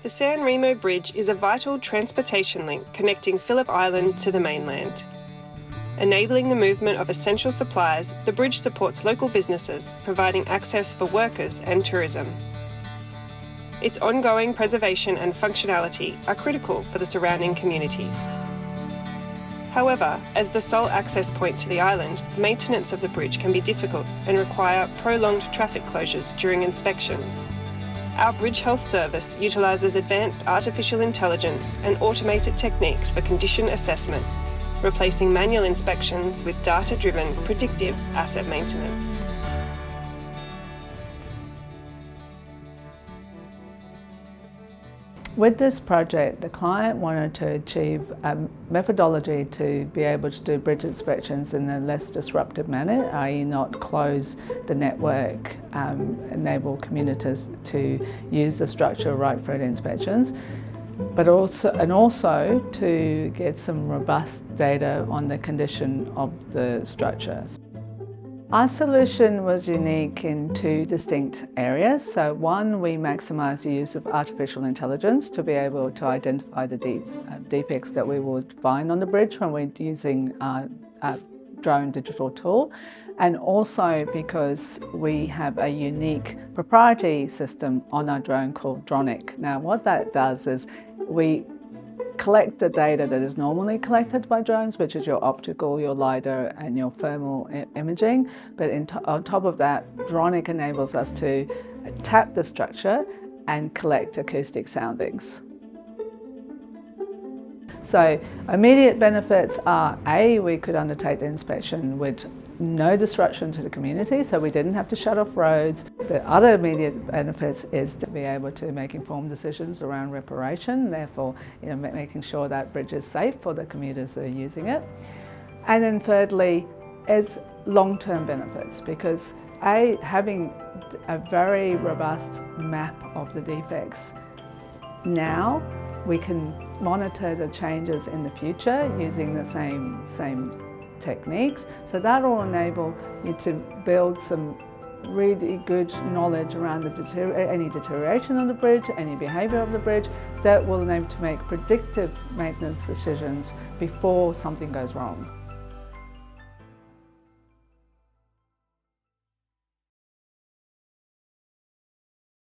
The San Remo Bridge is a vital transportation link connecting Phillip Island to the mainland. Enabling the movement of essential supplies, the bridge supports local businesses, providing access for workers and tourism. Its ongoing preservation and functionality are critical for the surrounding communities. However, as the sole access point to the island, maintenance of the bridge can be difficult and require prolonged traffic closures during inspections. Our Bridge Health Service utilises advanced artificial intelligence and automated techniques for condition assessment, replacing manual inspections with data-driven, predictive asset maintenance. With this project, the client wanted to achieve a methodology to be able to do bridge inspections in a less disruptive manner, i.e. not close the network, enable commuters to use the structure right through the inspections, but also to get some robust data on the condition of the structures. Our solution was unique in two distinct areas. So one, we maximised the use of artificial intelligence to be able to identify the defects that we would find on the bridge when we're using a drone digital tool. And also because we have a unique proprietary system on our drone called Dronic. Now what that does is we collect the data that is normally collected by drones, which is your optical, your LiDAR and your thermal imaging. But on top of that, Dronic enables us to tap the structure and collect acoustic soundings. So immediate benefits are A, we could undertake the inspection with no disruption to the community, so we didn't have to shut off roads. The other immediate benefits is to be able to make informed decisions around reparation, therefore making sure that bridge is safe for the commuters that are using it. And then thirdly is long-term benefits, because A, having a very robust map of the defects now, we can monitor the changes in the future using the same techniques. So that will enable you to build some really good knowledge around any deterioration on the bridge, any behaviour of the bridge, that will enable to make predictive maintenance decisions before something goes wrong.